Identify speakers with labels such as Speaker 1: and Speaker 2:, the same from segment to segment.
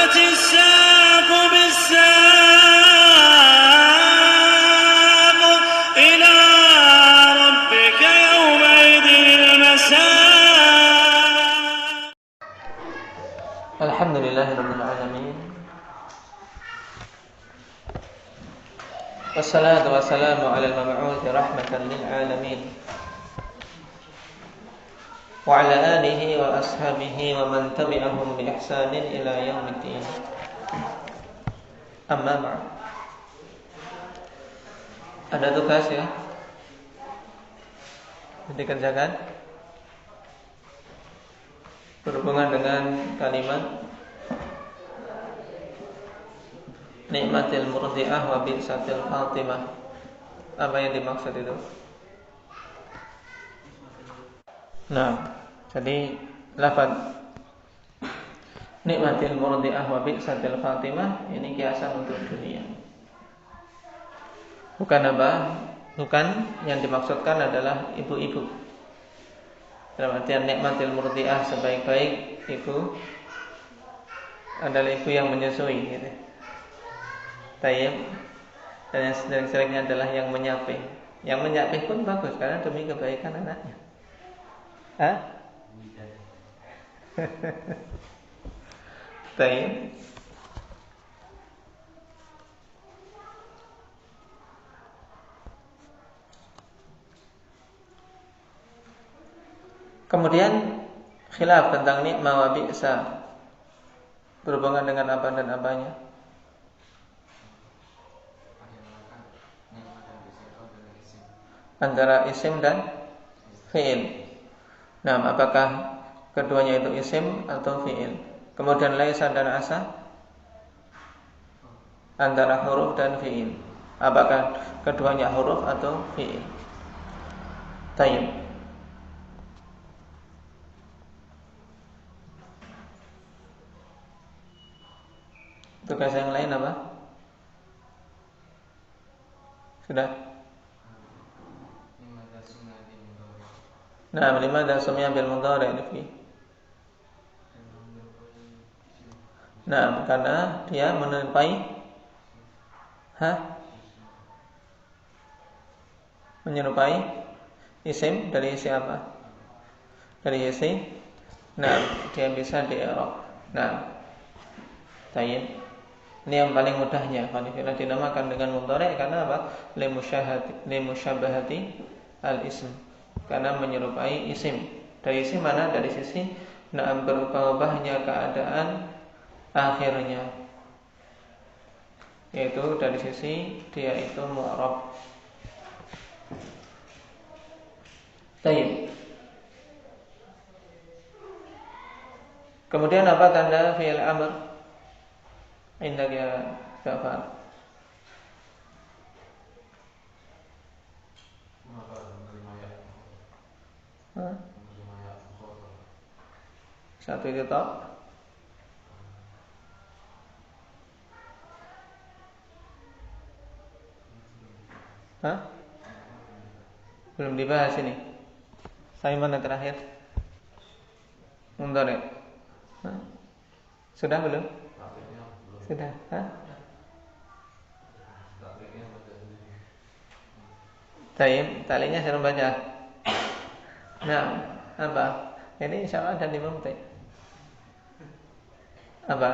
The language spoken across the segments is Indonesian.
Speaker 1: والتفت الساق بالساق إلى ربك يومئذ المساق.
Speaker 2: الحمد لله رب العالمين والصلاة والسلام على المبعوث رحمة للعالمين وعلى آله وأصحابه ومن تبعهم بإحسان إلى يوم الدين. Amma ba'd. Ada tugas ya dikerjakan berhubungan dengan kalimat nikmatil murdi'ah wa bi'satil khatimah. Apa yang dimaksud itu? Nah, jadi lafaz nikmatil murdi'ah wa bi'satil khatimah ini kiasan untuk dunia. Bukan apa? Bukan yang dimaksudkan adalah ibu-ibu. Dalam artian nikmatil murdi'ah, sebaik-baik ibu adalah ibu yang menyusui gitu. Tayyib. Dan yang sering-seringnya adalah yang menyapih. Yang menyapih pun bagus karena demi kebaikan anaknya. Hah? Tayyib. Kemudian khilaf tentang nikmah wa bi'sa berhubungan dengan apa dan apanya. Antara isim dan fi'il. Nah, apakah keduanya itu isim atau fi'il? Kemudian laisa dan asa antara huruf dan fi'il. Apakah keduanya huruf atau fi'il? Tayyib. Tugas yang lain apa? Sudah? Nah, limadha summiya bil mudhari' fi. Nah, karena dia menyerupai menyerupai isim dari isi apa? Dari isi. Nah, dia bisa di-i'rab. Nah, tayyib. Ini yang paling mudahnya. Kalau dinamakan dengan mudhari' karena apa? Li musyabahati al-ism. Karena menyerupai isim. Dari isim mana? Dari sisi berubah-ubahnya keadaan akhirnya, yaitu dari sisi dia itu mu'rab. Baik. Kemudian apa tanda fi'il amr? Indak ya Ja'far. Satu itu toh. Belum dibahas ini. Saya mana terakhir? Mudhari'. Sudah belum? Sudah. Tayyib, talinya saya baca. Nah, apa? Ini insyaallah ada di mumtaz. Apa?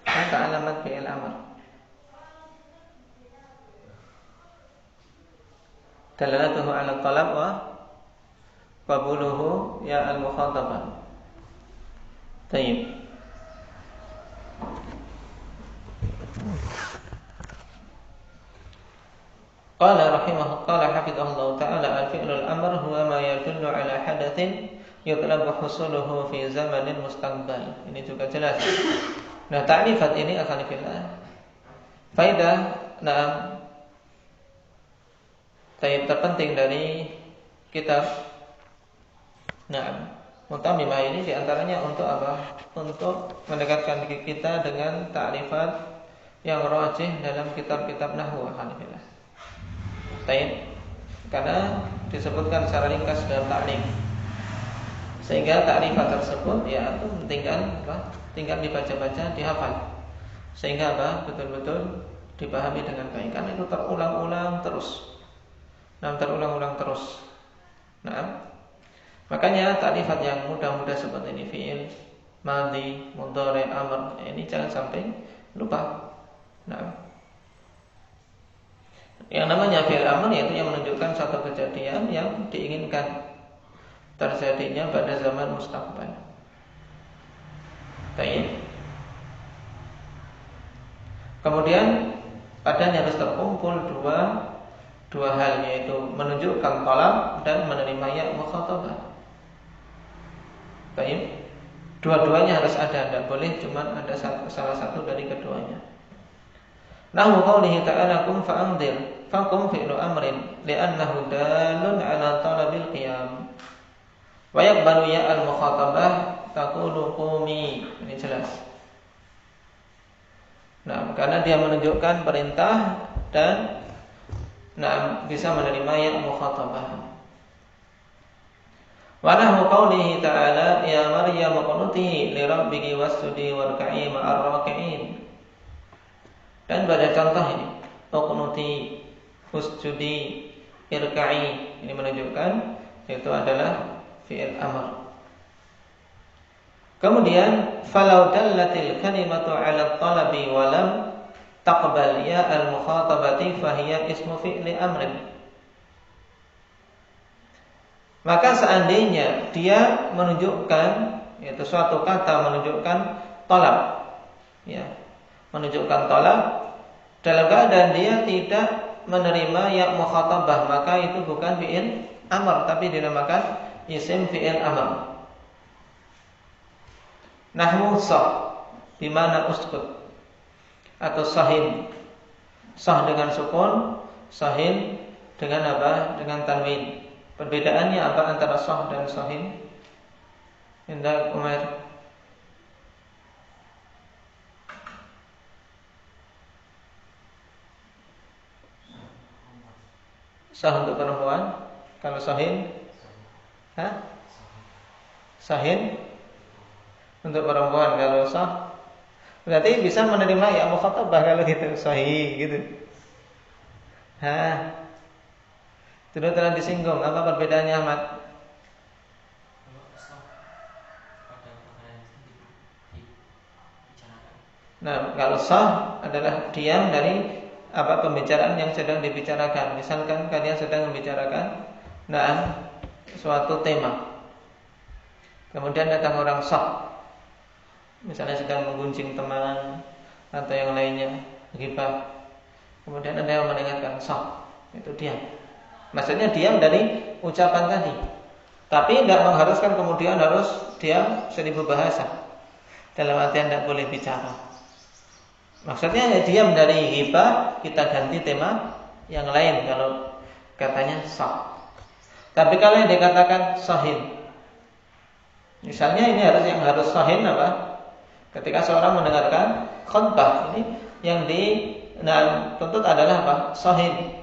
Speaker 2: Apa alamat fi'il amr? Dalalatuhu 'ala talab wa qabuluhu ya al-mukhatabah. Tayyib. Qala hafidhahullah ta'ala al-fi'lul amr huwa ma yadullu 'ala hadatsin yutlabu husuluhu fi zamanin mustaqbal. Ini juga jelas. Nah, ta'rifat ini akan fillah. Faedah tayyib terpenting dari kitab Mutamimah ini diantaranya untuk apa? Untuk mendekatkan kita dengan ta'rifat yang rajih dalam kitab-kitab nahwu alhamdulillah. Tayyib. Karena disebutkan secara ringkas dalam ta'lim. Sehingga takrifat tersebut ya itu tinggal dibaca-baca, dihafal. Sehingga betul-betul dipahami dengan baik. Karena itu terulang-ulang terus. Terulang-ulang terus. Makanya takrifat yang mudah-mudah seperti ini, fi'il, madhi, mudhari', amr, ini jangan sampai lupa. Yang namanya fi'il amr yaitu yang menunjukkan satu kejadian yang diinginkan terjadinya pada zaman mustaqbal. Baik. Kemudian padanya harus terkumpul dua hal, yaitu menunjukkan talab dan menerima ya mukhatabah. Baik. Dua-duanya harus ada, tidak boleh cuma ada salah satu dari keduanya. Nahu qaulihi ta'ala kum fa'anzir fakum fi'lu amrin li'annahu dalun 'ala talabil qiyam. Wa yaqbalu ya al-mukhatabah taqulu qumi. Ini jelas. Karena dia menunjukkan perintah dan bisa menerima ya mukhatabah. Wa nahu qaulihi ta'ala ya Maryam qunuti li rabbiki wasjudi warka'i ma'ar raki'in. Dan pada contoh ini qunuti, usjudi, irka'i, ini menunjukkan itu adalah fi'il amr. Kemudian falau dallatil kalimatu 'ala talabi wa lam taqbal ya al-mukhatabati fahiya ismu fi'li amrin. Maka seandainya dia menunjukkan, yaitu suatu kata menunjukkan talab, ya, menunjukkan talab dalam keadaan dia tidak menerima ya mukhatabah, maka itu bukan fi'il amr tapi dinamakan isim fi'il amr. Nahwu sah bimana uskut atau sahin. Sah dengan sukun, sahin dengan apa? Dengan tanwin. Perbedaannya apa antara sah dan sahin? Indah Umar. Sah untuk perempuan, kalau sahin, sahin untuk perempuan, kalau sah berarti bisa menerima ya mukhatabah kalau gitu, sahih gitu. Sudah telah disinggung, apa perbedaannya Ahmad? Kalau sah adalah diam dari pembicaraan yang sedang dibicarakan. Misalkan kalian sedang membicarakan suatu tema, kemudian datang orang sah, misalnya sedang menggunjing teman atau yang lainnya, ghibah. Kemudian ada yang mendengarkan sah, itu diam. Maksudnya diam dari ucapan tadi, tapi tidak mengharuskan kemudian harus diam 1000 bahasa. Dalam artian tidak boleh bicara. Maksudnya ya diam dari ghibah, kita ganti tema yang lain kalau katanya sah. Tapi kalau yang dikatakan sahin, misalnya ini yang harus sahin apa? Ketika seorang mendengarkan khutbah, ini yang dituntut adalah apa? Sahin.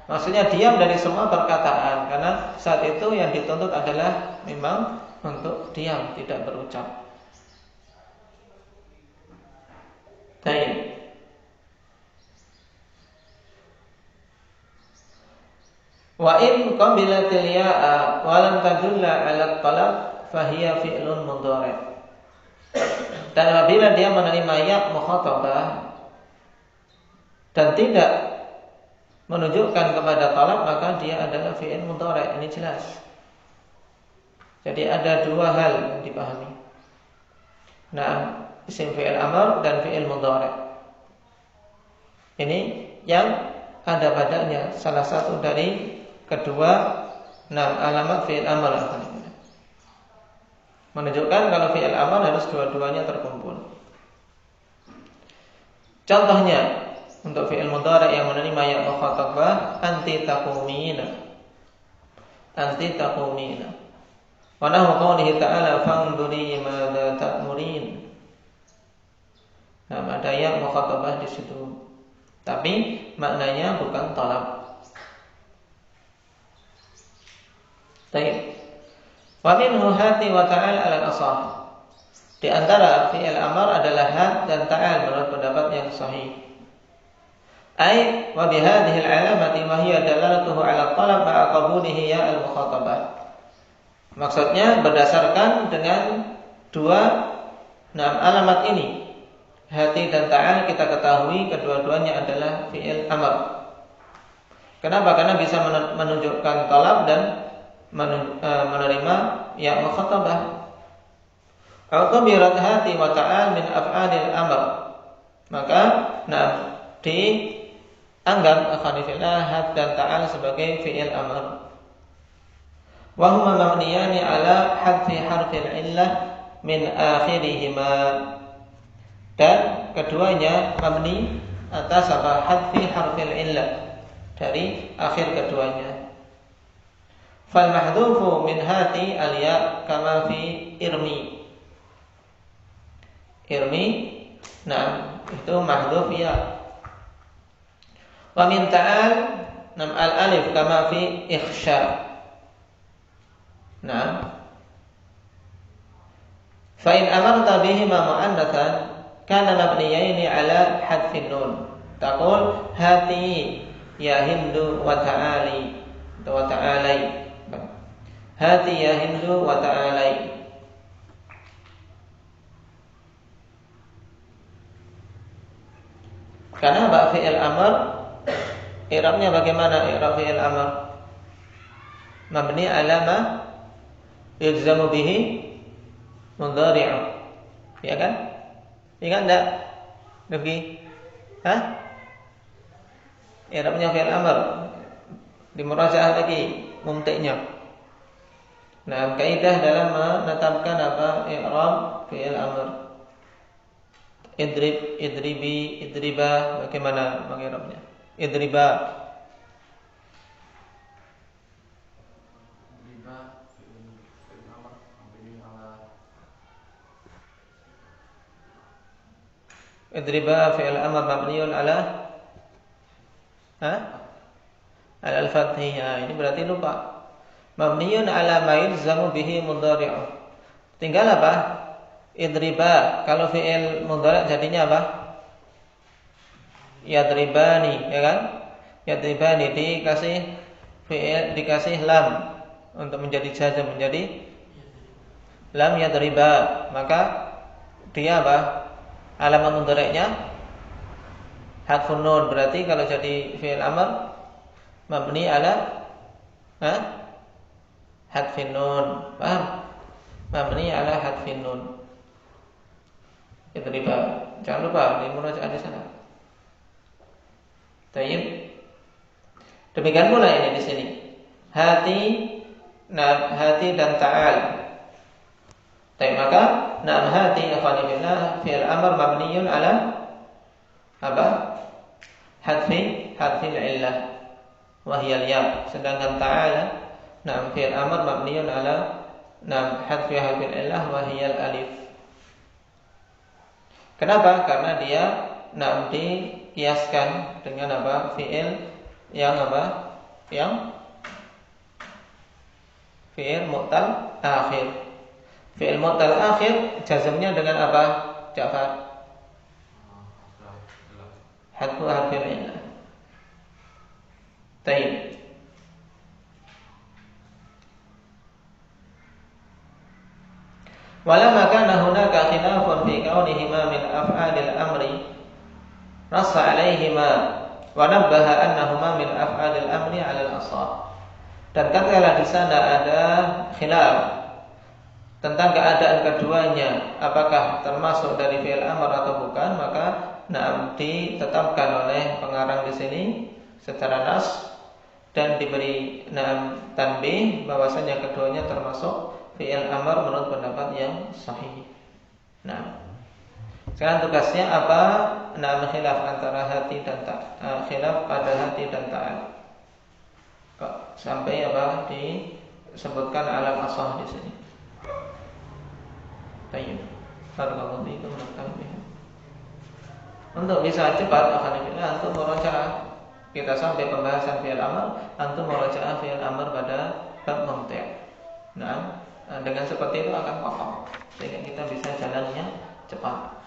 Speaker 2: Maksudnya diam dari semua perkataan, karena saat itu yang dituntut adalah memang untuk diam, tidak berucap. Baik. Wa in qabilatil ya'a wa lam tadulla 'ala talab fahiya fi'lun mudhari'. Dan apabila dia menerima ya mukhatabah dan tidak menunjukkan kepada talab, maka dia adalah fi'il mudhari'. Ini jelas. Jadi ada dua hal yang dipahami. Isim fi'il amr dan fi'il mudhari'. Ini yang ada padanya salah satu dari kedua alamat fi'il amr. Menunjukkan kalau fi'il amr harus dua-duanya terkumpul. Contohnya untuk fi'il mudhari' yang menerima ya mukhatabah, anti taqumina. Anti taqumina. Wa nahu qawlihi ta'ala fanduri madza ta'murin. Ada ya mukhatabah di situ. Tapi maknanya bukan talab. Baik. Wa minhu hati wa ta'al ala al-asah. Di antara fi'il amr adalah had dan ta'al menurut pendapat yang sahih. Ai wa bihadhihi al-alamati wa hiya dalalatuhu ala talab ma'a qabulihi ya al-mukhatabah. Maksudnya berdasarkan dengan dua alamat ini, hati dan ta'al, kita ketahui kedua-duanya adalah fi'il amr. Kenapa? Karena bisa menunjukkan talab dan menerima ya mukhatabah. U'tubirat hati wa ta'al min af'alil amr. Maka dianggap akhanifillah had dan ta'al sebagai fi'il amr. Wa huma mabniyani ala hadfi harfil illah min akhirihima. Dan keduanya mabni atas hadfi harfil illah, dari akhir keduanya. Fal mahdhufu min hati al-ya kama fi irmi. Irmi, itu mahdhuf ya. Wa min ta'al al-alif kama fi ikhsha. Fa in amarta bihima mu'annatsan kana mabniyaini ala hadfin nun. Taqul hati ya Hindu wa ta'ali wa ta'alai. Hati ya Hindu wa ta'alai. Karena fi'il amr i'rabnya bagaimana i'rab fi'il amr? Mabni ala ma yajzamu bihi mudhari'u. Ya kan? Ingat enggak? Devi? I'rabnya fi'il amr. Di murajaah lagi mumtiknya. Kaidah dalam menetapkan i'rab fi'il amr. Idrib, idribi, idriba, bagaimana mengirabnya? Idriba. Idriba fi'il amr mabniun ala al-fathiyah. Ini berarti lupa. Mabniun ala ma yalzamu bihi mudhari'u. Tinggal apa? Idriba. Kalau fi'il mudhari' jadinya apa? Yadribani, ya kan? Yadribani dikasih fi'il, dikasih lam untuk menjadi jazm, menjadi lam yadriba. Maka dia apa? Alamat mudhari'nya hadfun nun. Berarti kalau jadi fi'il amr mabni ala hadfin nun. Paham? Mabni ala hadfin nun. Itu riba. Jangan lupa di murajaah di sana. Tayyib. Demikian pula ini di sini. Hati dan ta'al. Tayyib, maka hati akhwanillah fi'il amr mabniyun ala apa? Hadfin illah wa hiya al-ya. Sedangkan ta'ala fi'il amr mabniyun ala hadfi harfil illah wa hiya al-alif. Kenapa? Karena dia dikiaskan dengan apa? Fi'il yang apa? Yang fi'il mu'tal akhir. Fi'il mu'tal akhir jazmnya dengan apa? Ja'far. Hadfu harfil illah. Tayyib. Walamma kana hunaka khilafun fi kaunihima min af'alil amri rassa 'alaihima wa nabbaha annahuma min af'alil amri 'ala al-asah. Dan tatkala di sana ada khilaf tentang keadaan keduanya, apakah termasuk dari fi'il amr atau bukan, maka ditetapkan oleh pengarang di sini secara nas dan diberi tanbih bahwasanya keduanya termasuk fi'il amr menurut pendapat yang sahih. Sekarang tugasnya apa? Khilaf antara hati dan khilaf pada hati dan ta'al. Kok sampai apa disebutkan alam asah di sini. Baik. Barakallahu fiikum Untuk bisa cepat alhamdulillah antum murajaah. Kita sampai pembahasan fi'il amr, antum murajaah fi'il amr pada bab mumti'. dengan seperti itu akan kokoh sehingga kita bisa jalannya cepat.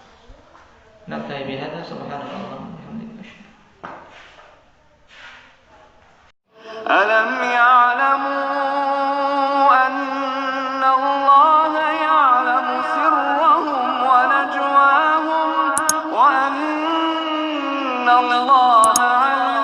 Speaker 2: Nabda bihadza subhanallah walhamdulillah.
Speaker 3: ألم يعلموا أن الله يعلم سرهم ونجواهم وأن الله عليم